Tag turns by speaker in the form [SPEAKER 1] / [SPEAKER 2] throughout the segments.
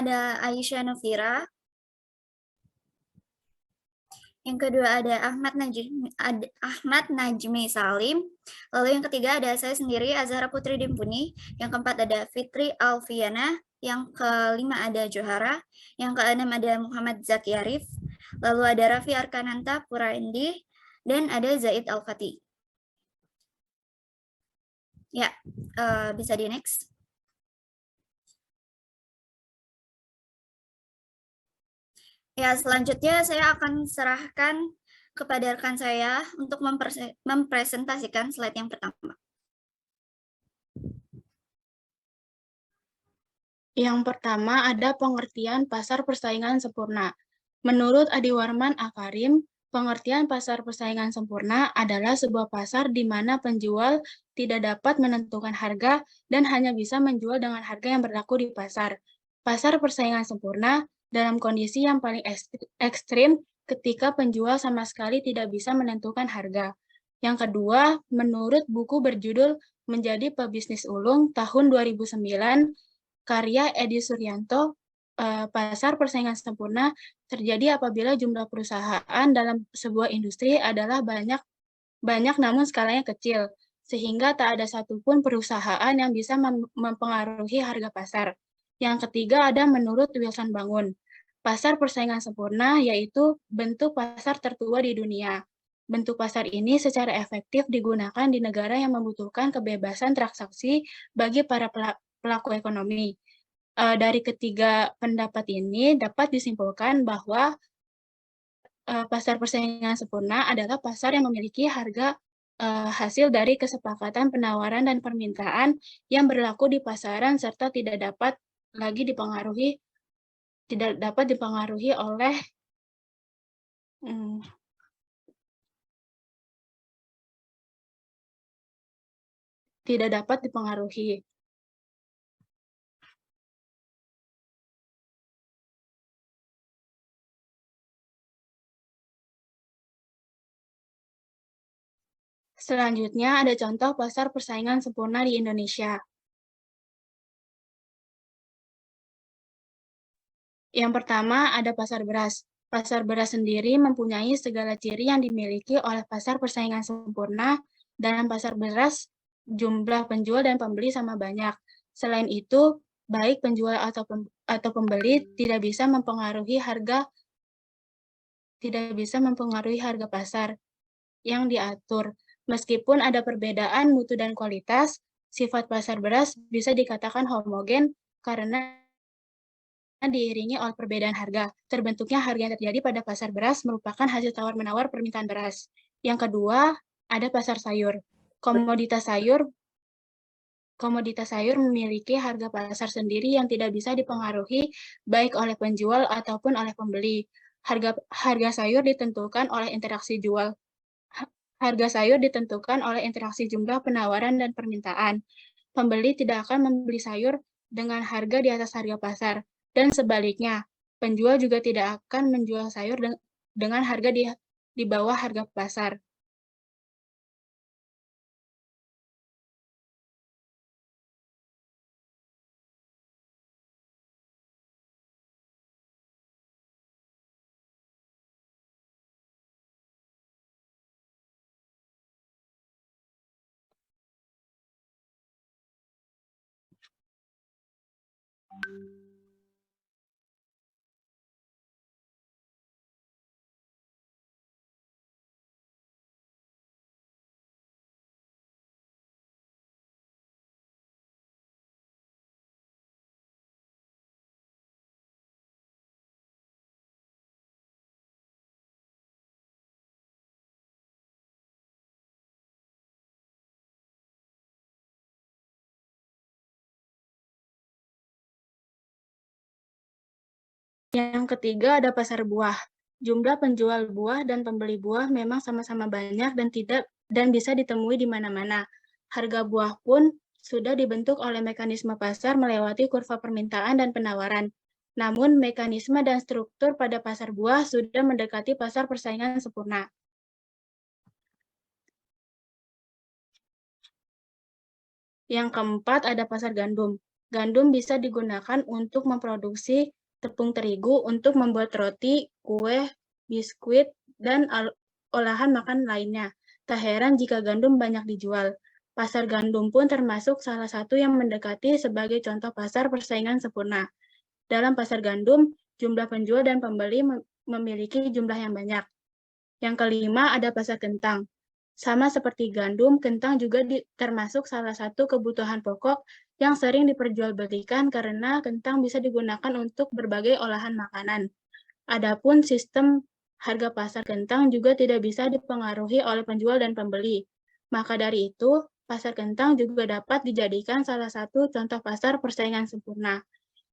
[SPEAKER 1] ada Aisyah Novira. Yang kedua ada Ahmad Najmi Salim. Lalu yang ketiga ada saya sendiri, Azhara Putri Dimpuni. Yang keempat ada Fitri Alfiana. Yang kelima ada Johara. Yang keenam ada Muhammad Zaki Arif. Lalu ada Raffi Arkananta Puraendi. Dan ada Zaid Al-Fatih. Ya, bisa di next. Ya, selanjutnya saya akan serahkan kepada rekan saya untuk mempresentasikan slide yang pertama.
[SPEAKER 2] Yang pertama ada pengertian pasar persaingan sempurna. Menurut Adi Warman Akarim, pengertian pasar persaingan sempurna adalah sebuah pasar di mana penjual tidak dapat menentukan harga dan hanya bisa menjual dengan harga yang berlaku di pasar. Pasar persaingan sempurna dalam kondisi yang paling ekstrim ketika penjual sama sekali tidak bisa menentukan harga. Yang kedua, menurut buku berjudul Menjadi Pebisnis Ulung tahun 2009, karya Edi Suryanto, pasar persaingan sempurna terjadi apabila jumlah perusahaan dalam sebuah industri adalah banyak namun skalanya kecil, sehingga tak ada satupun perusahaan yang bisa mempengaruhi harga pasar. Yang ketiga ada menurut Wilson Bangun, pasar persaingan sempurna yaitu bentuk pasar tertua di dunia. Bentuk pasar ini secara efektif digunakan di negara yang membutuhkan kebebasan transaksi bagi para pelaku ekonomi. Dari ketiga pendapat ini dapat disimpulkan bahwa pasar persaingan sempurna adalah pasar yang memiliki harga hasil dari kesepakatan penawaran dan permintaan yang berlaku di pasaran serta tidak dapat dipengaruhi oleh tidak dapat dipengaruhi. Selanjutnya ada contoh pasar persaingan sempurna di Indonesia. Yang pertama ada pasar beras. Pasar beras sendiri mempunyai segala ciri yang dimiliki oleh pasar persaingan sempurna. Dalam pasar beras, jumlah penjual dan pembeli sama banyak. Selain itu, baik penjual atau pembeli tidak bisa mempengaruhi harga pasar yang diatur. Meskipun ada perbedaan mutu dan kualitas, sifat pasar beras bisa dikatakan homogen karena diiringi oleh perbedaan harga. Terbentuknya harga yang terjadi pada pasar beras merupakan hasil tawar-menawar permintaan beras. Yang kedua, ada pasar sayur. Komoditas sayur memiliki harga pasar sendiri yang tidak bisa dipengaruhi baik oleh penjual ataupun oleh pembeli. Harga sayur ditentukan oleh interaksi jumlah penawaran dan permintaan. Pembeli tidak akan membeli sayur dengan harga di atas harga pasar. Dan sebaliknya, penjual juga tidak akan menjual sayur dengan harga di bawah harga pasar. Yang ketiga ada pasar buah. Jumlah penjual buah dan pembeli buah memang sama-sama banyak dan bisa ditemui di mana-mana. Harga buah pun sudah dibentuk oleh mekanisme pasar melewati kurva permintaan dan penawaran. Namun mekanisme dan struktur pada pasar buah sudah mendekati pasar persaingan sempurna. Yang keempat ada pasar gandum. Gandum bisa digunakan untuk memproduksi tepung terigu untuk membuat roti, kue, biskuit, dan olahan makan lainnya. Tak heran jika gandum banyak dijual. Pasar gandum pun termasuk salah satu yang mendekati sebagai contoh pasar persaingan sempurna. Dalam pasar gandum, jumlah penjual dan pembeli memiliki jumlah yang banyak. Yang kelima ada pasar kentang. Sama seperti gandum, kentang juga termasuk salah satu kebutuhan pokok yang sering diperjualbelikan karena kentang bisa digunakan untuk berbagai olahan makanan. Adapun sistem harga pasar kentang juga tidak bisa dipengaruhi oleh penjual dan pembeli. Maka dari itu, pasar kentang juga dapat dijadikan salah satu contoh pasar persaingan sempurna.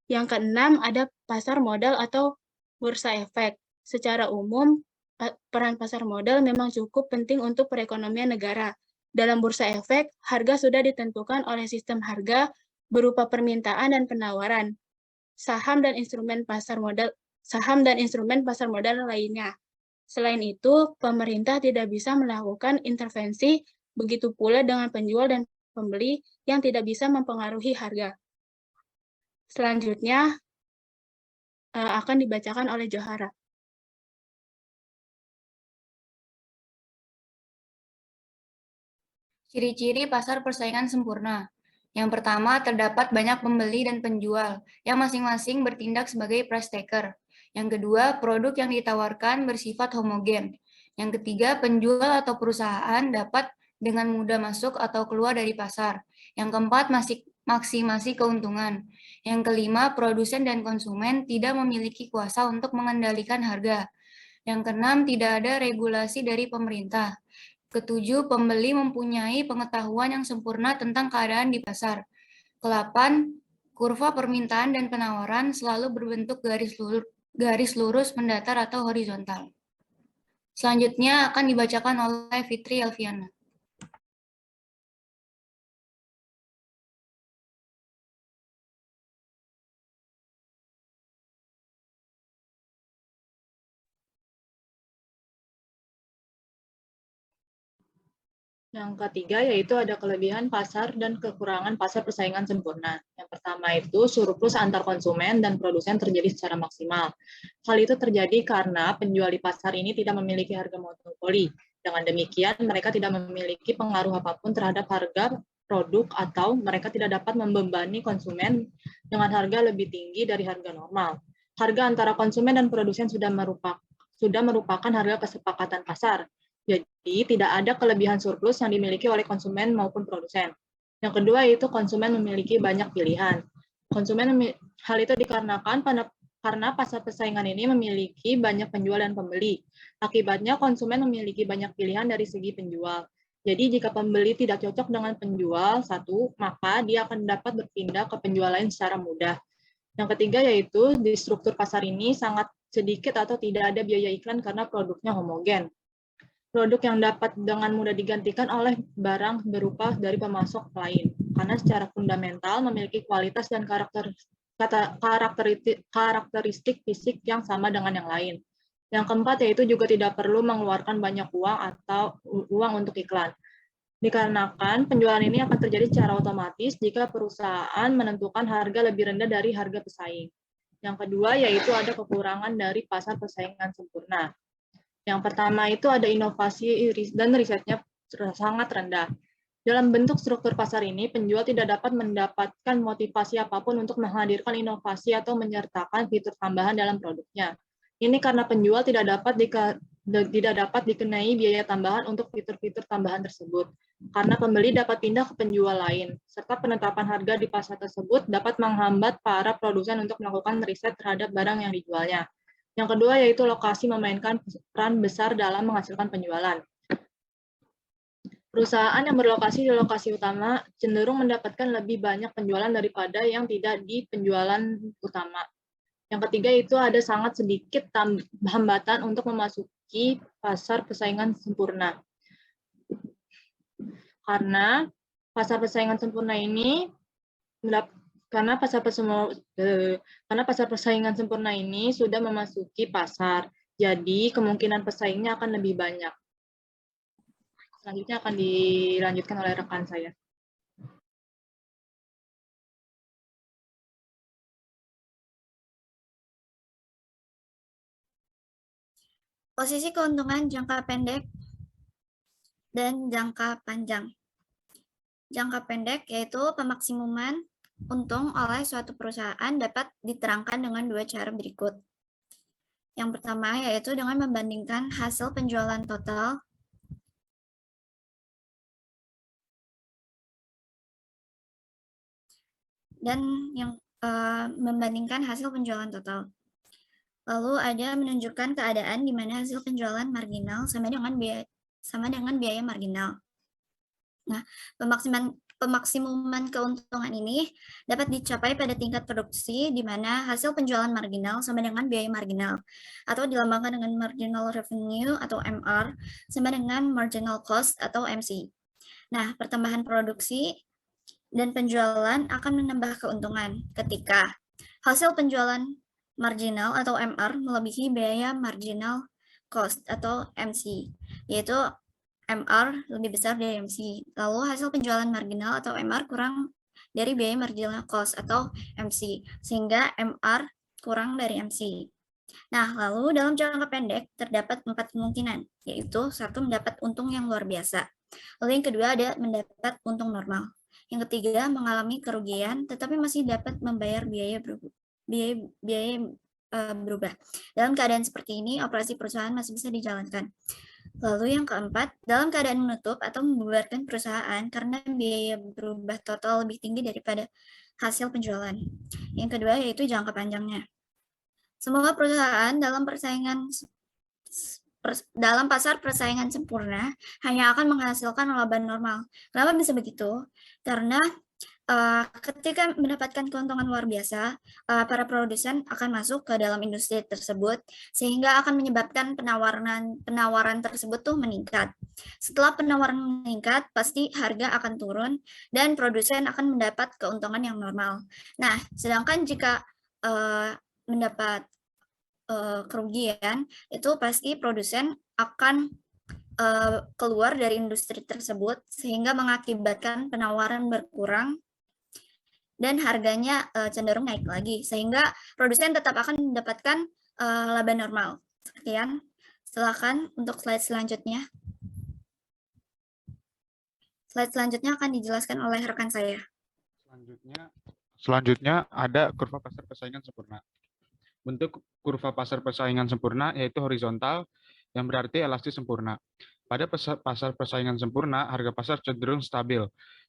[SPEAKER 2] Yang keenam ada pasar modal atau bursa efek. Secara umum, peran pasar modal memang cukup penting untuk perekonomian negara. Dalam bursa efek, harga sudah ditentukan oleh sistem harga berupa permintaan dan penawaran, saham dan instrumen pasar modal lainnya. Selain itu, pemerintah tidak bisa melakukan intervensi, begitu pula dengan penjual dan pembeli yang tidak bisa mempengaruhi harga. Selanjutnya akan dibacakan oleh Johara.
[SPEAKER 3] Ciri-ciri pasar persaingan sempurna. Yang pertama, terdapat banyak pembeli dan penjual yang masing-masing bertindak sebagai price taker. Yang kedua, produk yang ditawarkan bersifat homogen. Yang ketiga, penjual atau perusahaan dapat dengan mudah masuk atau keluar dari pasar. Yang keempat, maksimasi keuntungan. Yang kelima, produsen dan konsumen tidak memiliki kuasa untuk mengendalikan harga. Yang keenam, tidak ada regulasi dari pemerintah. Ketujuh, pembeli mempunyai pengetahuan yang sempurna tentang keadaan di pasar. Kelapan, kurva permintaan dan penawaran selalu berbentuk garis lurus mendatar atau horizontal. Selanjutnya akan dibacakan oleh Fitri Alfiana.
[SPEAKER 4] Yang ketiga yaitu ada kelebihan pasar dan kekurangan pasar persaingan sempurna. Yang pertama itu surplus antar konsumen dan produsen terjadi secara maksimal. Hal itu terjadi karena penjual di pasar ini tidak memiliki harga monopoli. Dengan demikian, mereka tidak memiliki pengaruh apapun terhadap harga produk atau mereka tidak dapat membebani konsumen dengan harga lebih tinggi dari harga normal. Harga antara konsumen dan produsen sudah merupakan harga kesepakatan pasar. Jadi tidak ada kelebihan surplus yang dimiliki oleh konsumen maupun produsen. Yang kedua yaitu konsumen memiliki banyak pilihan. Hal itu dikarenakan karena pasar persaingan ini memiliki banyak penjual dan pembeli. Akibatnya konsumen memiliki banyak pilihan dari segi penjual. Jadi jika pembeli tidak cocok dengan penjual satu, maka dia akan dapat berpindah ke penjual lain secara mudah. Yang ketiga yaitu di struktur pasar ini sangat sedikit atau tidak ada biaya iklan karena produknya homogen. Produk yang dapat dengan mudah digantikan oleh barang berupa dari pemasok lain, karena secara fundamental memiliki kualitas dan karakteristik fisik yang sama dengan yang lain. Yang keempat yaitu juga tidak perlu mengeluarkan banyak uang untuk iklan. Dikarenakan penjualan ini akan terjadi secara otomatis jika perusahaan menentukan harga lebih rendah dari harga pesaing. Yang kedua yaitu ada kekurangan dari pasar persaingan sempurna. Yang pertama itu ada inovasi dan risetnya sangat rendah. Dalam bentuk struktur pasar ini, penjual tidak dapat mendapatkan motivasi apapun untuk menghadirkan inovasi atau menyertakan fitur tambahan dalam produknya. Ini karena penjual tidak dapat dikenai biaya tambahan untuk fitur-fitur tambahan tersebut, karena pembeli dapat pindah ke penjual lain, serta penetapan harga di pasar tersebut dapat menghambat para produsen untuk melakukan riset terhadap barang yang dijualnya. Yang kedua yaitu lokasi memainkan peran besar dalam menghasilkan penjualan. Perusahaan yang berlokasi di lokasi utama cenderung mendapatkan lebih banyak penjualan daripada yang tidak di penjualan utama. Yang ketiga itu ada sangat sedikit hambatan untuk memasuki pasar persaingan sempurna. Karena pasar persaingan sempurna ini karena pasar persaingan sempurna ini sudah memasuki pasar, jadi kemungkinan pesaingnya akan lebih banyak. Selanjutnya akan dilanjutkan oleh rekan saya.
[SPEAKER 1] Posisi keuntungan jangka pendek dan jangka panjang. Jangka pendek yaitu pemaksimuman untung oleh suatu perusahaan dapat diterangkan dengan dua cara berikut. Yang pertama yaitu dengan membandingkan hasil penjualan total dan yang membandingkan hasil penjualan total. Lalu ada menunjukkan keadaan di mana hasil penjualan marginal sama dengan biaya marginal. Nah, pemaksimuman keuntungan ini dapat dicapai pada tingkat produksi di mana hasil penjualan marginal sama dengan biaya marginal, atau dilambangkan dengan marginal revenue atau MR sama dengan marginal cost atau MC. Nah, pertambahan produksi dan penjualan akan menambah keuntungan ketika hasil penjualan marginal atau MR melebihi biaya marginal cost atau MC, yaitu MR lebih besar dari MC. Lalu hasil penjualan marginal atau MR kurang dari biaya marginal cost atau MC, sehingga MR kurang dari MC. Nah, lalu dalam jangka pendek terdapat 4 kemungkinan, yaitu satu, mendapat untung yang luar biasa. Lalu yang kedua ada mendapat untung normal. Yang ketiga, mengalami kerugian tetapi masih dapat membayar biaya berubah. Dalam keadaan seperti ini, operasi perusahaan masih bisa dijalankan. Lalu yang keempat, dalam keadaan menutup atau membubarkan perusahaan karena biaya berubah total lebih tinggi daripada hasil penjualan. Yang kedua yaitu jangka panjangnya. Semua perusahaan dalam pasar persaingan sempurna hanya akan menghasilkan laba normal. Kenapa bisa begitu? Karena ketika mendapatkan keuntungan luar biasa, para produsen akan masuk ke dalam industri tersebut sehingga akan menyebabkan penawaran tersebut tuh meningkat. Setelah penawaran meningkat, pasti harga akan turun dan produsen akan mendapat keuntungan yang normal. Nah, sedangkan jika mendapat kerugian, itu pasti produsen akan keluar dari industri tersebut sehingga mengakibatkan penawaran berkurang dan harganya cenderung naik lagi, sehingga produsen tetap akan mendapatkan laba normal. Sekian, silakan untuk slide selanjutnya. Slide selanjutnya akan dijelaskan oleh rekan saya.
[SPEAKER 5] Selanjutnya ada kurva pasar persaingan sempurna. Bentuk kurva pasar persaingan sempurna yaitu horizontal, yang berarti elastis sempurna. Pada pasar persaingan sempurna, harga pasar cenderung stabil,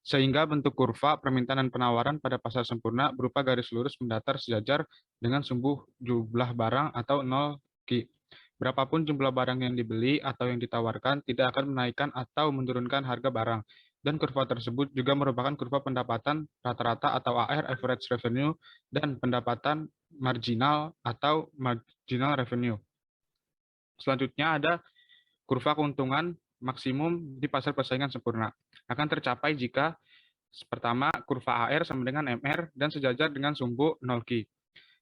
[SPEAKER 5] sehingga bentuk kurva permintaan dan penawaran pada pasar sempurna berupa garis lurus mendatar sejajar dengan sumbu jumlah barang atau 0 Q. Berapapun jumlah barang yang dibeli atau yang ditawarkan tidak akan menaikkan atau menurunkan harga barang. Dan kurva tersebut juga merupakan kurva pendapatan rata-rata atau AR, average revenue, dan pendapatan marginal atau marginal revenue. Selanjutnya ada kurva keuntungan maksimum di pasar persaingan sempurna. Akan tercapai jika pertama, kurva AR sama dengan MR dan sejajar dengan sumbu 0 Q.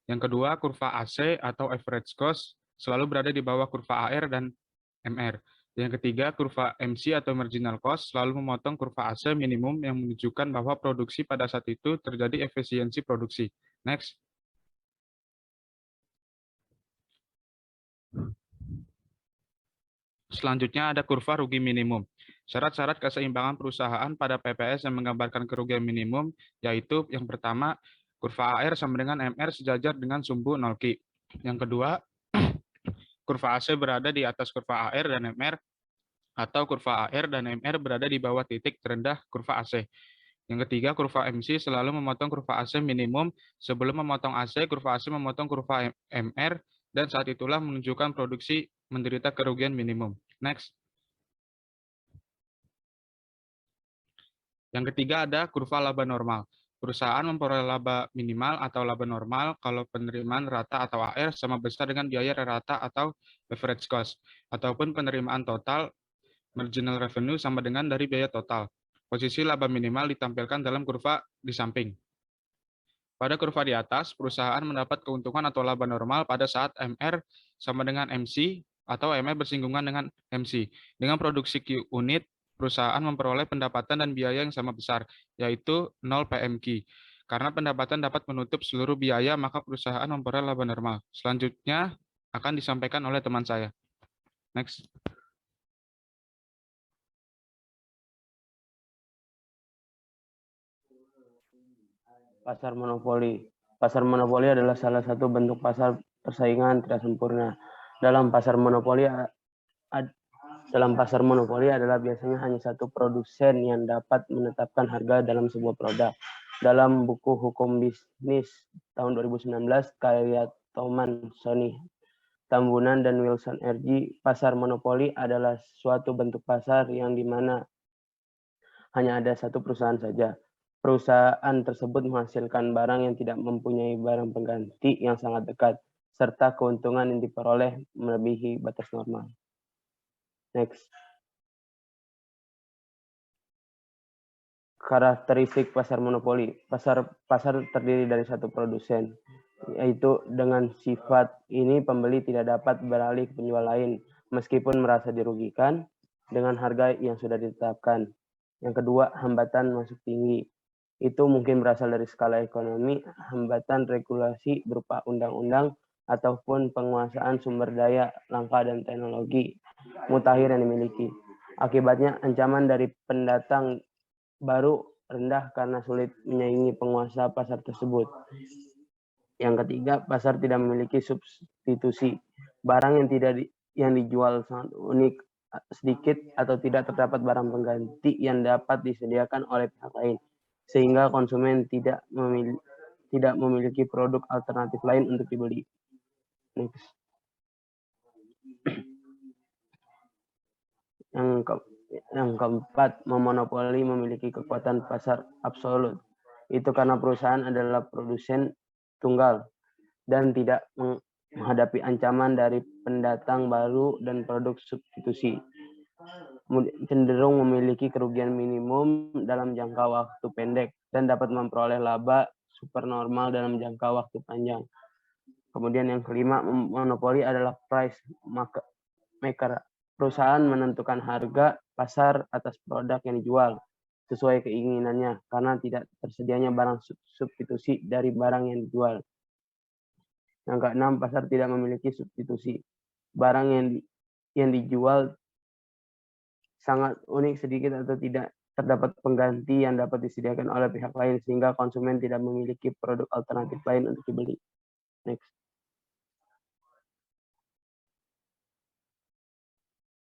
[SPEAKER 5] Yang kedua, kurva AC atau average cost selalu berada di bawah kurva AR dan MR. Yang ketiga, kurva MC atau marginal cost selalu memotong kurva AC minimum yang menunjukkan bahwa produksi pada saat itu terjadi efisiensi produksi. Next. Selanjutnya ada kurva rugi minimum. Syarat-syarat keseimbangan perusahaan pada PPS yang menggambarkan kerugian minimum, yaitu yang pertama, kurva AR sama dengan MR sejajar dengan sumbu 0 Q. Yang kedua, kurva AC berada di atas kurva AR dan MR, atau kurva AR dan MR berada di bawah titik terendah kurva AC. Yang ketiga, kurva MC selalu memotong kurva AC minimum. Sebelum memotong AC, kurva AC memotong kurva MR, dan saat itulah menunjukkan produksi menderita kerugian minimum. Next. Yang ketiga ada kurva laba normal. Perusahaan memperoleh laba minimal atau laba normal kalau penerimaan rata atau AR sama besar dengan biaya rata atau average cost, ataupun penerimaan total marginal revenue sama dengan dari biaya total. Posisi laba minimal ditampilkan dalam kurva di samping. Pada kurva di atas, perusahaan mendapat keuntungan atau laba normal pada saat MR sama dengan MC atau MR bersinggungan dengan MC. Dengan produksi Q unit, perusahaan memperoleh pendapatan dan biaya yang sama besar, yaitu 0 PMQ. Karena pendapatan dapat menutup seluruh biaya, maka perusahaan memperoleh laba normal. Selanjutnya akan disampaikan oleh teman saya. Next.
[SPEAKER 6] Pasar monopoli. Pasar monopoli adalah salah satu bentuk pasar persaingan tidak sempurna. Dalam pasar monopoli adalah biasanya hanya satu produsen yang dapat menetapkan harga dalam sebuah produk. Dalam buku Hukum Bisnis tahun 2019 karya Thoman, Sony, Tambunan, dan Wilson R.G., pasar monopoli adalah suatu bentuk pasar yang dimana hanya ada satu perusahaan saja. Perusahaan tersebut menghasilkan barang yang tidak mempunyai barang pengganti yang sangat dekat, serta keuntungan yang diperoleh melebihi batas normal. Next. Karakteristik pasar monopoli. Pasar terdiri dari satu produsen, yaitu dengan sifat ini pembeli tidak dapat beralih ke penjual lain, meskipun merasa dirugikan dengan harga yang sudah ditetapkan. Yang kedua, hambatan masuk tinggi. Itu mungkin berasal dari skala ekonomi, hambatan regulasi berupa undang-undang, ataupun penguasaan sumber daya langka dan teknologi mutakhir yang dimiliki. Akibatnya, ancaman dari pendatang baru rendah karena sulit menyaingi penguasa pasar tersebut. Yang ketiga, pasar tidak memiliki substitusi. Barang yang dijual sangat unik, sedikit atau tidak terdapat barang pengganti yang dapat disediakan oleh pihak lain, sehingga konsumen tidak memiliki produk alternatif lain untuk dibeli. Next. Yang keempat, memonopoli memiliki kekuatan pasar absolut. Itu karena perusahaan adalah produsen tunggal dan tidak menghadapi ancaman dari pendatang baru dan produk substitusi. Cenderung memiliki kerugian minimum dalam jangka waktu pendek dan dapat memperoleh laba supernormal dalam jangka waktu panjang. Kemudian yang kelima, monopoli adalah price maker. Perusahaan menentukan harga pasar atas produk yang dijual sesuai keinginannya karena tidak tersedianya barang substitusi dari barang yang dijual. Yang keenam, pasar tidak memiliki substitusi. Barang yang dijual sangat unik, sedikit atau tidak terdapat pengganti yang dapat disediakan oleh pihak lain sehingga konsumen tidak memiliki produk alternatif lain untuk dibeli. Next.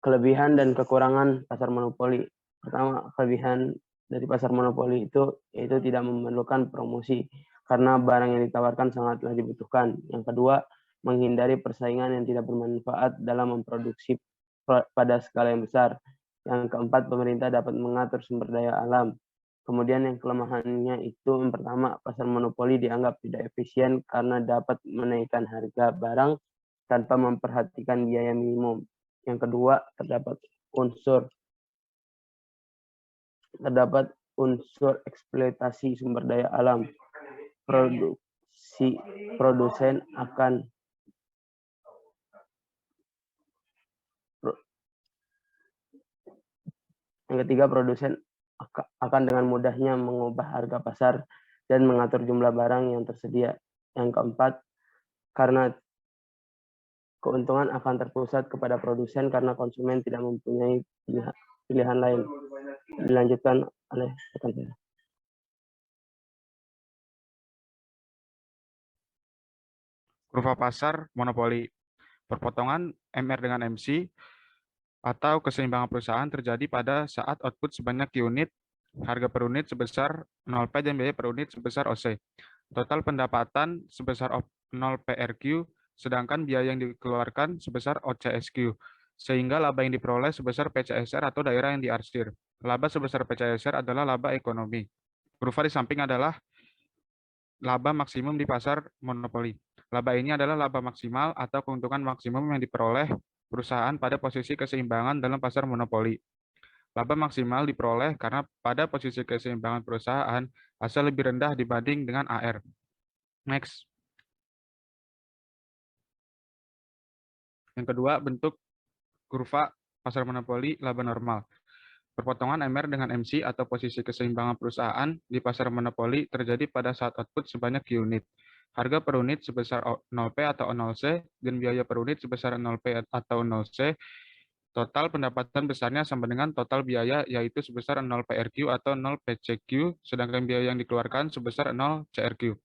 [SPEAKER 6] Kelebihan dan kekurangan pasar monopoli. Pertama, kelebihan dari pasar monopoli itu yaitu tidak memerlukan promosi karena barang yang ditawarkan sangatlah dibutuhkan. Yang kedua, menghindari persaingan yang tidak bermanfaat dalam memproduksi pada skala yang besar. Yang keempat, pemerintah dapat mengatur sumber daya alam. Kemudian yang kelemahannya itu, yang pertama, pasar monopoli dianggap tidak efisien karena dapat menaikkan harga barang tanpa memperhatikan biaya minimum. Yang kedua, terdapat unsur eksploitasi sumber daya alam. Yang ketiga, produsen akan dengan mudahnya mengubah harga pasar dan mengatur jumlah barang yang tersedia. Yang keempat, karena keuntungan akan terpusat kepada produsen karena konsumen tidak mempunyai pilihan lain. Dilanjutkan oleh rekan saya.
[SPEAKER 5] Kurva pasar monopoli. Perpotongan MR dengan MC atau keseimbangan perusahaan terjadi pada saat output sebanyak unit, harga per unit sebesar 0P dan biaya per unit sebesar OC. Total pendapatan sebesar 0PRQ, sedangkan biaya yang dikeluarkan sebesar OCSQ, sehingga laba yang diperoleh sebesar PCSR atau daerah yang diarsir. Laba sebesar PCSR adalah laba ekonomi. Kurva di samping adalah laba maksimum di pasar monopoli. Laba ini adalah laba maksimal atau keuntungan maksimum yang diperoleh perusahaan pada posisi keseimbangan dalam pasar monopoli. Laba maksimal diperoleh karena pada posisi keseimbangan perusahaan hasil lebih rendah dibanding dengan AR. Next. Yang kedua, bentuk kurva pasar monopoli laba normal. Perpotongan MR dengan MC atau posisi keseimbangan perusahaan di pasar monopoli terjadi pada saat output sebanyak unit. Harga per unit sebesar 0P atau 0C dan biaya per unit sebesar 0P atau 0C Total pendapatan besarnya sama dengan total biaya, yaitu sebesar 0 PRQ atau 0 PCQ, sedangkan biaya yang dikeluarkan sebesar 0 CRQ.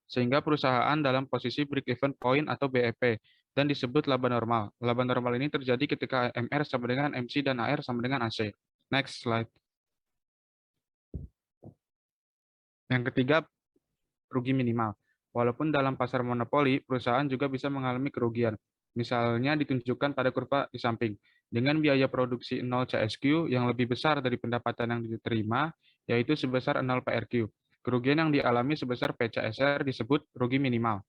[SPEAKER 5] Sehingga perusahaan dalam posisi break-even point atau BEP, dan disebut laba normal. Laba normal ini terjadi ketika MR sama dengan MC dan AR sama dengan AC. Next slide. Yang ketiga, rugi minimal. Walaupun dalam pasar monopoli, perusahaan juga bisa mengalami kerugian. Misalnya ditunjukkan pada kurva di samping. Dengan biaya produksi 0 CSQ yang lebih besar dari pendapatan yang diterima, yaitu sebesar 0 PRQ. Kerugian yang dialami sebesar PCSR disebut rugi minimal.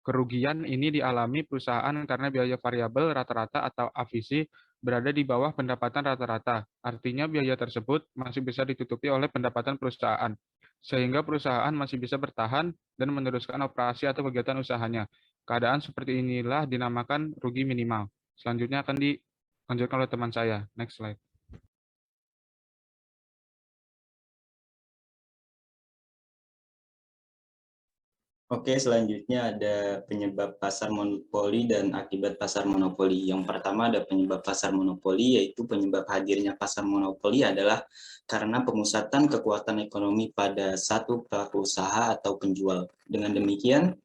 [SPEAKER 5] Kerugian ini dialami perusahaan karena biaya variabel rata-rata atau AVC berada di bawah pendapatan rata-rata. Artinya biaya tersebut masih bisa ditutupi oleh pendapatan perusahaan, sehingga perusahaan masih bisa bertahan dan meneruskan operasi atau kegiatan usahanya. Keadaan seperti inilah dinamakan rugi minimal. Selanjutnya akan dilanjutkan oleh teman saya. Next slide.
[SPEAKER 7] Oke, selanjutnya ada penyebab pasar monopoli dan akibat pasar monopoli. Yang pertama ada penyebab pasar monopoli, yaitu penyebab hadirnya pasar monopoli adalah karena pemusatan kekuatan ekonomi pada satu pelaku usaha atau penjual. Dengan demikian,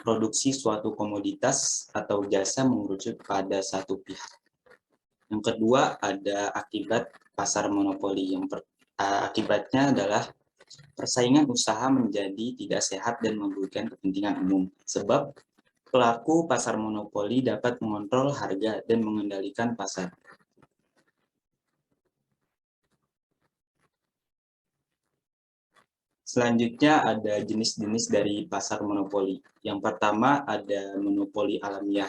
[SPEAKER 7] produksi suatu komoditas atau jasa mengerucut pada satu pihak. Yang kedua ada akibat pasar monopoli. Akibatnya adalah persaingan usaha menjadi tidak sehat dan merugikan kepentingan umum. Sebab pelaku pasar monopoli dapat mengontrol harga dan mengendalikan pasar. Selanjutnya ada jenis-jenis dari pasar monopoli. Yang pertama ada monopoli alamiah,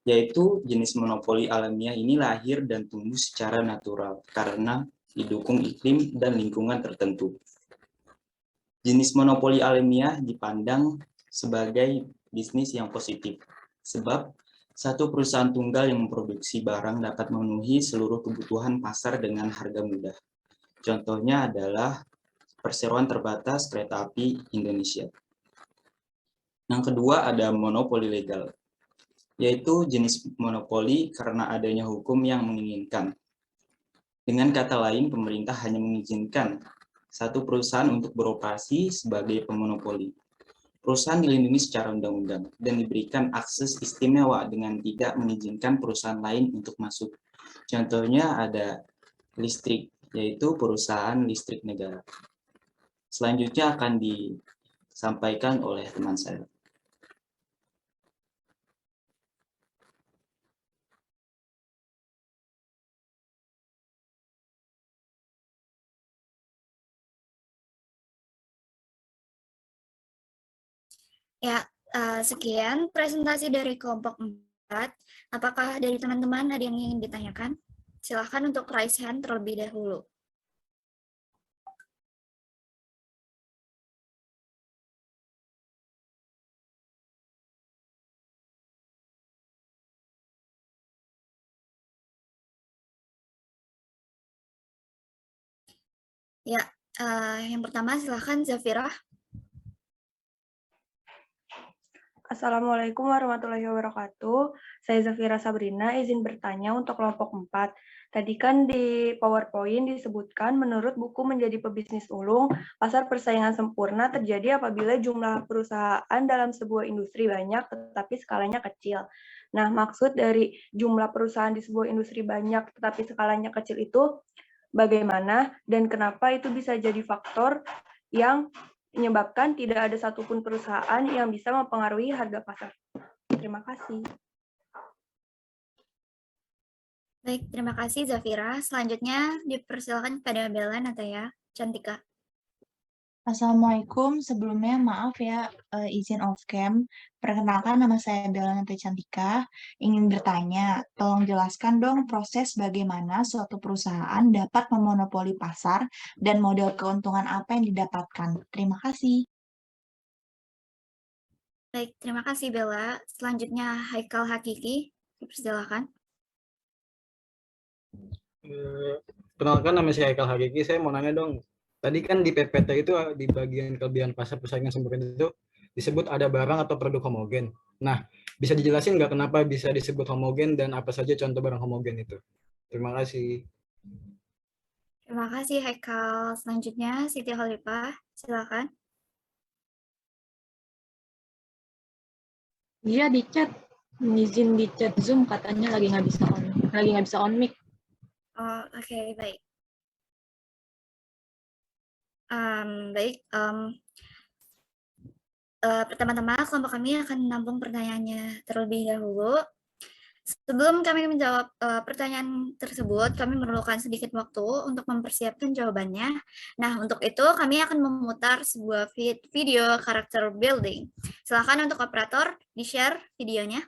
[SPEAKER 7] yaitu jenis monopoli alamiah ini lahir dan tumbuh secara natural karena didukung iklim dan lingkungan tertentu. Jenis monopoli alamiah dipandang sebagai bisnis yang positif, sebab satu perusahaan tunggal yang memproduksi barang dapat memenuhi seluruh kebutuhan pasar dengan harga mudah. Contohnya adalah perseroan terbatas kereta api Indonesia. Yang kedua ada monopoli legal, yaitu jenis monopoli karena adanya hukum yang menginginkan. Dengan kata lain, pemerintah hanya mengizinkan satu perusahaan untuk beroperasi sebagai pemonopoli. Perusahaan dilindungi secara undang-undang dan diberikan akses istimewa dengan tidak mengizinkan perusahaan lain untuk masuk. Contohnya ada listrik, yaitu perusahaan listrik negara. Selanjutnya akan disampaikan oleh teman saya.
[SPEAKER 1] Ya, sekian presentasi dari kelompok 4. Apakah dari teman-teman ada yang ingin ditanyakan? Silakan untuk raise hand terlebih dahulu. Ya, yang pertama silakan Zafira.
[SPEAKER 8] Assalamualaikum warahmatullahi wabarakatuh. Saya Zafira Sabrina, izin bertanya untuk kelompok 4. Tadi kan di PowerPoint disebutkan menurut buku Menjadi Pebisnis Ulung, pasar persaingan sempurna terjadi apabila jumlah perusahaan dalam sebuah industri banyak tetapi skalanya kecil. Nah, maksud dari jumlah perusahaan di sebuah industri banyak tetapi skalanya kecil itu bagaimana dan kenapa itu bisa jadi faktor yang menyebabkan tidak ada satupun perusahaan yang bisa mempengaruhi harga pasar. Terima kasih.
[SPEAKER 1] Baik, terima kasih Zafira. Selanjutnya dipersilakan kepada Bella Nataya Cantika.
[SPEAKER 9] Assalamualaikum, sebelumnya maaf ya, izin off cam. Perkenalkan, nama saya Bella Nataya Cantika. Ingin bertanya, tolong jelaskan dong proses bagaimana suatu perusahaan dapat memonopoli pasar dan model keuntungan apa yang didapatkan. Terima kasih.
[SPEAKER 1] Baik, terima kasih Bella. Selanjutnya Haikal Hakiki, dipersilakan.
[SPEAKER 10] Kenalkan, nama saya Haikal Hakiki. Saya mau nanya dong. Tadi kan di PPT itu di bagian kelebihan pasar persaingan sempurna itu disebut ada barang atau produk homogen. Nah, Bisa dijelasin nggak kenapa bisa disebut homogen dan apa saja contoh barang homogen itu? Terima kasih.
[SPEAKER 1] Terima kasih Haikal. Selanjutnya Siti Khalifah, silakan.
[SPEAKER 4] Dia di chat, izin di chat Zoom katanya lagi nggak bisa on mic.
[SPEAKER 1] Oh, oke, baik. Baik, pertama-tama kelompok kami akan menampung pertanyaannya terlebih dahulu. Sebelum kami menjawab pertanyaan tersebut, kami memerlukan sedikit waktu untuk mempersiapkan jawabannya. Nah, untuk itu kami akan memutar sebuah video karakter building. Silakan untuk operator di-share videonya.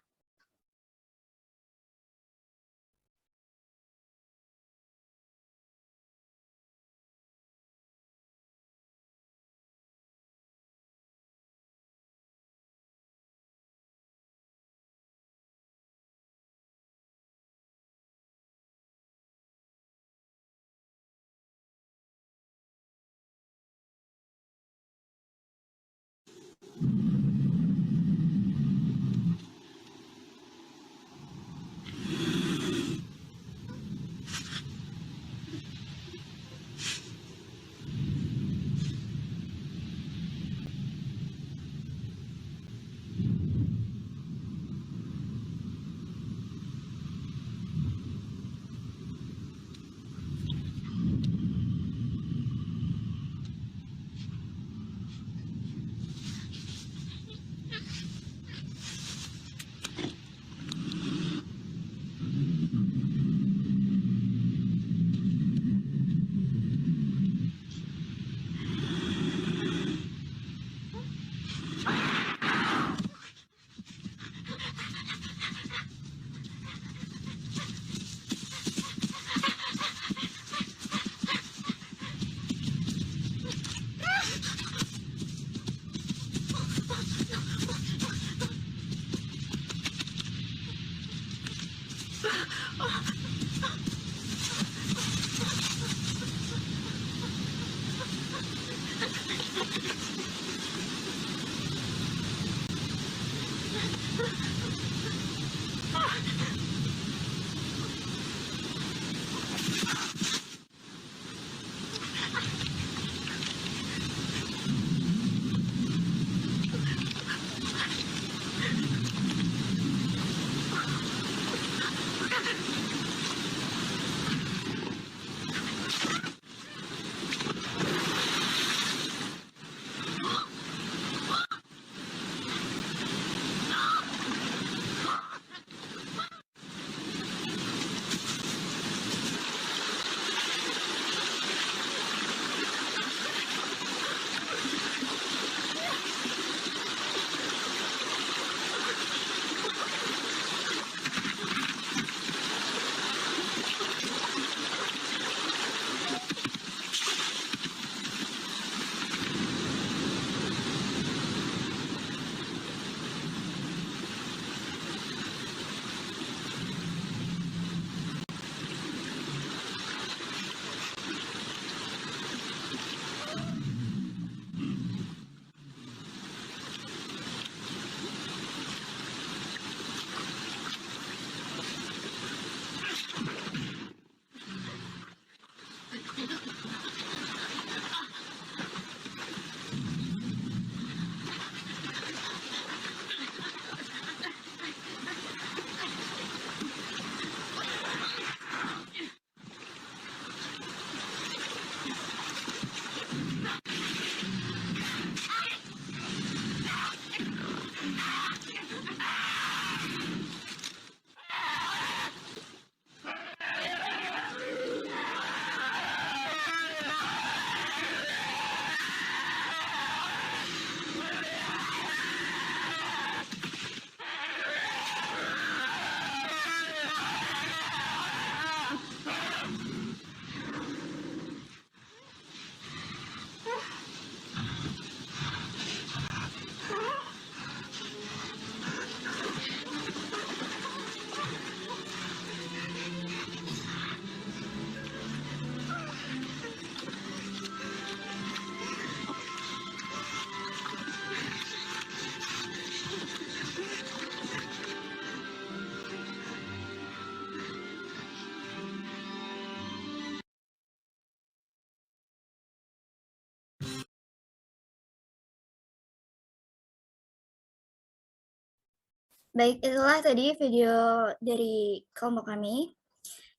[SPEAKER 1] Baik, itulah tadi video dari kelompok kami.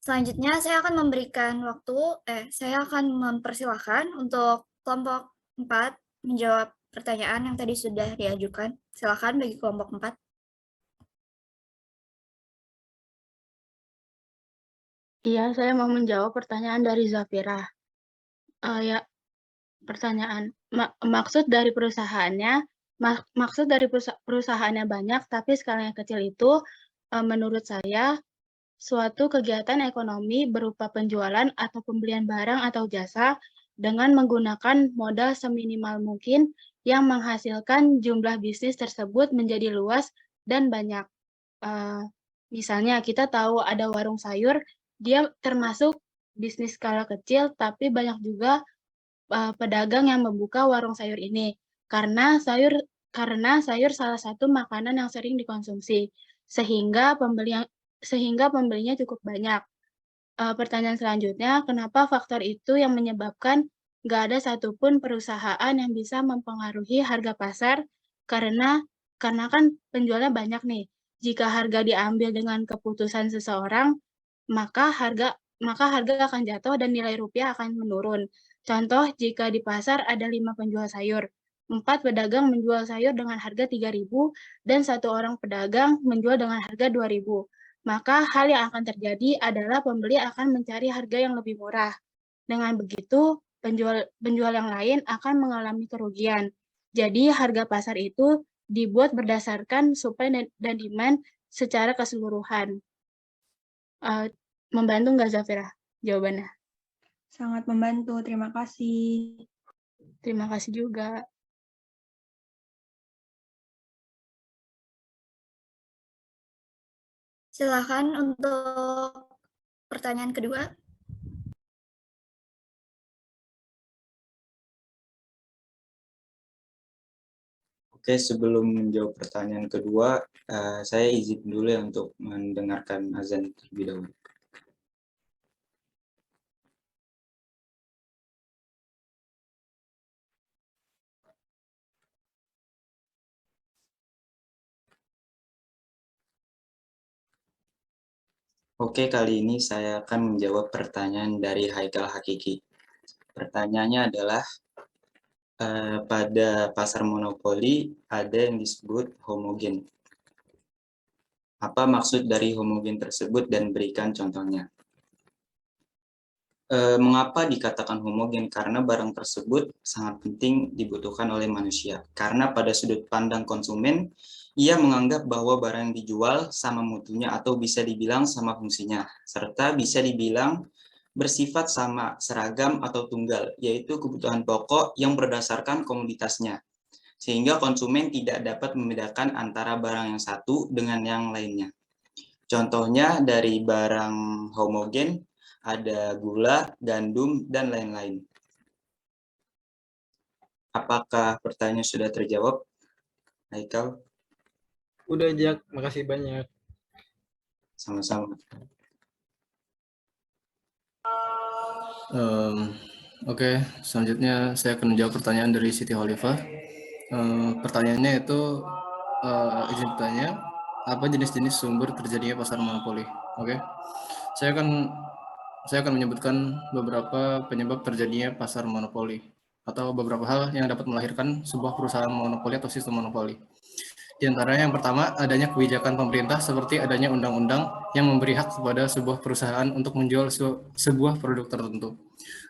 [SPEAKER 1] Selanjutnya saya akan saya akan mempersilahkan untuk kelompok 4 menjawab pertanyaan yang tadi sudah diajukan. Silakan bagi kelompok 4.
[SPEAKER 2] Iya, saya mau menjawab pertanyaan dari Zafira. Ya, pertanyaan maksud dari perusahaannya, maksud dari perusahaannya banyak, tapi skalanya kecil itu, menurut saya suatu kegiatan ekonomi berupa penjualan atau pembelian barang atau jasa dengan menggunakan modal seminimal mungkin yang menghasilkan jumlah bisnis tersebut menjadi luas dan banyak. Misalnya kita tahu ada warung sayur, dia termasuk bisnis skala kecil, tapi banyak juga pedagang yang membuka warung sayur ini karena sayur salah satu makanan yang sering dikonsumsi sehingga pembelinya cukup banyak. Pertanyaan selanjutnya, kenapa faktor itu yang menyebabkan nggak ada satupun perusahaan yang bisa mempengaruhi harga pasar karena kan penjualnya banyak nih. Jika harga diambil dengan keputusan seseorang, maka harga akan jatuh dan nilai rupiah akan menurun. Contoh, jika di pasar ada 5 penjual sayur, 4 pedagang menjual sayur dengan harga 3.000 dan 1 orang pedagang menjual dengan harga 2.000. Maka hal yang akan terjadi adalah pembeli akan mencari harga yang lebih murah. Dengan begitu, penjual yang lain akan mengalami kerugian. Jadi harga pasar itu dibuat berdasarkan supply dan demand secara keseluruhan. Membantu nggak Zafira jawabannya?
[SPEAKER 8] Sangat membantu, terima kasih.
[SPEAKER 2] Terima kasih juga.
[SPEAKER 1] Silakan untuk pertanyaan kedua.
[SPEAKER 7] Oke, sebelum menjawab pertanyaan kedua, saya izin dulu ya untuk mendengarkan azan terlebih dahulu. Oke, kali ini saya akan menjawab pertanyaan dari Haikal Hakiki. Pertanyaannya adalah, pada pasar monopoli ada yang disebut homogen. Apa maksud dari homogen tersebut dan berikan contohnya. Mengapa dikatakan homogen? Karena barang tersebut sangat penting dibutuhkan oleh manusia. Karena pada sudut pandang konsumen, ia menganggap bahwa barang yang dijual sama mutunya atau bisa dibilang sama fungsinya, serta bisa dibilang bersifat sama, seragam atau tunggal, yaitu kebutuhan pokok yang berdasarkan komoditasnya. Sehingga konsumen tidak dapat membedakan antara barang yang satu dengan yang lainnya. Contohnya dari barang homogen, ada gula, gandum, dan lain-lain. Apakah pertanyaan sudah terjawab, Haikal?
[SPEAKER 10] Udah, Jak. Makasih banyak.
[SPEAKER 7] Sama-sama.
[SPEAKER 11] Oke, selanjutnya saya akan menjawab pertanyaan dari Siti Holifah. Pertanyaannya itu, izin bertanya, apa jenis-jenis sumber terjadinya pasar monopoli? Oke, saya akan menyebutkan beberapa penyebab terjadinya pasar monopoli atau beberapa hal yang dapat melahirkan sebuah perusahaan monopoli atau sistem monopoli. Di antaranya yang pertama, adanya kebijakan pemerintah seperti adanya undang-undang yang memberi hak kepada sebuah perusahaan untuk menjual sebuah produk tertentu.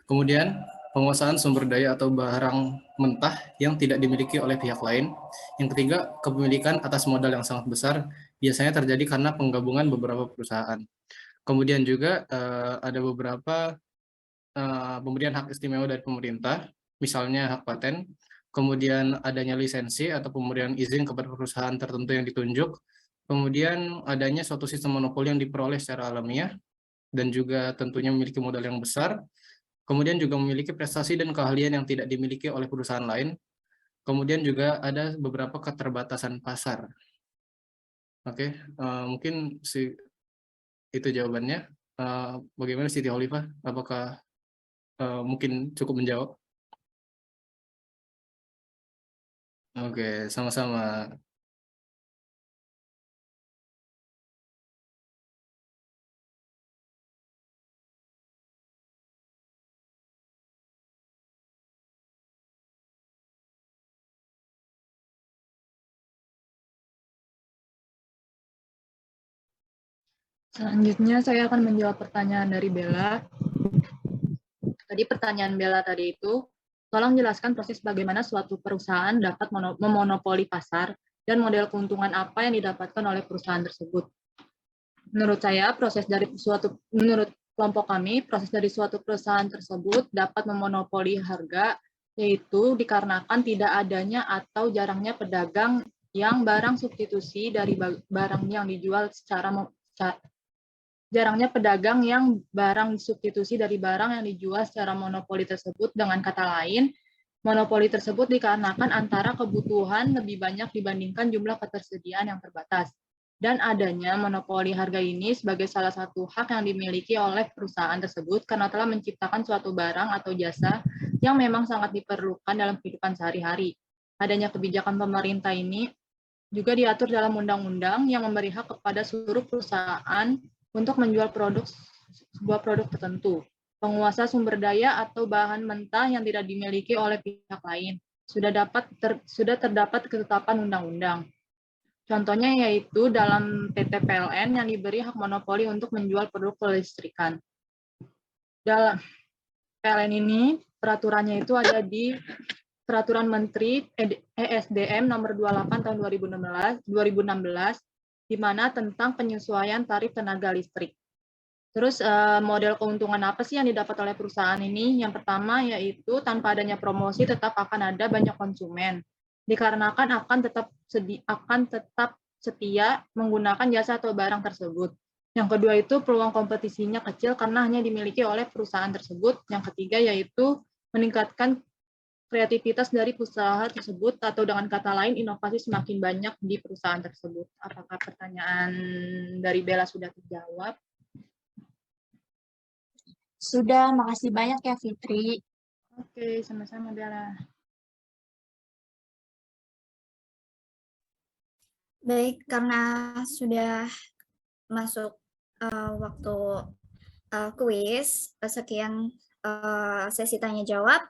[SPEAKER 11] Kemudian, penguasaan sumber daya atau barang mentah yang tidak dimiliki oleh pihak lain. Yang ketiga, kepemilikan atas modal yang sangat besar biasanya terjadi karena penggabungan beberapa perusahaan. Kemudian juga ada beberapa pemberian hak istimewa dari pemerintah, misalnya hak paten, kemudian adanya lisensi atau pemberian izin kepada perusahaan tertentu yang ditunjuk, kemudian adanya suatu sistem monopoli yang diperoleh secara alamiah, dan juga tentunya memiliki modal yang besar, kemudian juga memiliki prestasi dan keahlian yang tidak dimiliki oleh perusahaan lain, kemudian juga ada beberapa keterbatasan pasar. Oke, mungkin itu jawabannya. Bagaimana Siti Holifah? Apakah mungkin cukup menjawab? Oke, sama-sama.
[SPEAKER 4] Selanjutnya saya akan menjawab pertanyaan dari Bella. Tadi pertanyaan Bella tadi itu, tolong jelaskan proses bagaimana suatu perusahaan dapat memonopoli pasar dan model keuntungan apa yang didapatkan oleh perusahaan tersebut. Menurut saya, menurut kelompok kami, proses dari suatu perusahaan tersebut dapat memonopoli harga, yaitu dikarenakan tidak adanya atau jarangnya pedagang yang barang substitusi dari barang yang dijual jarangnya pedagang yang barang substitusi dari barang yang dijual secara monopoli tersebut. Dengan kata lain, monopoli tersebut dikarenakan antara kebutuhan lebih banyak dibandingkan jumlah ketersediaan yang terbatas. Dan adanya monopoli harga ini sebagai salah satu hak yang dimiliki oleh perusahaan tersebut karena telah menciptakan suatu barang atau jasa yang memang sangat diperlukan dalam kehidupan sehari-hari. Adanya kebijakan pemerintah ini juga diatur dalam undang-undang yang memberi hak kepada seluruh perusahaan untuk menjual sebuah produk tertentu. Penguasa sumber daya atau bahan mentah yang tidak dimiliki oleh pihak lain sudah terdapat ketetapan undang-undang. Contohnya yaitu dalam PT PLN yang diberi hak monopoli untuk menjual produk kelistrikan. Dalam PLN ini peraturannya itu ada di Peraturan Menteri ESDM nomor 28 tahun 2016 di mana tentang penyesuaian tarif tenaga listrik. Terus model keuntungan apa sih yang didapat oleh perusahaan ini? Yang pertama yaitu tanpa adanya promosi tetap akan ada banyak konsumen. Dikarenakan akan tetap setia menggunakan jasa atau barang tersebut. Yang kedua itu peluang kompetisinya kecil karena hanya dimiliki oleh perusahaan tersebut. Yang ketiga yaitu meningkatkan kreativitas dari usaha tersebut atau dengan kata lain inovasi semakin banyak di perusahaan tersebut. Apakah pertanyaan dari Bella sudah terjawab?
[SPEAKER 9] Sudah, makasih banyak ya Fitri.
[SPEAKER 4] Oke, sama-sama Bella.
[SPEAKER 1] Baik, karena sudah masuk waktu kuis, sekian sesi tanya jawab.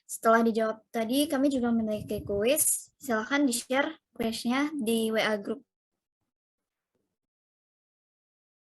[SPEAKER 1] Setelah dijawab tadi, kami juga memiliki kuis. Silakan di-share kuisnya di WA grup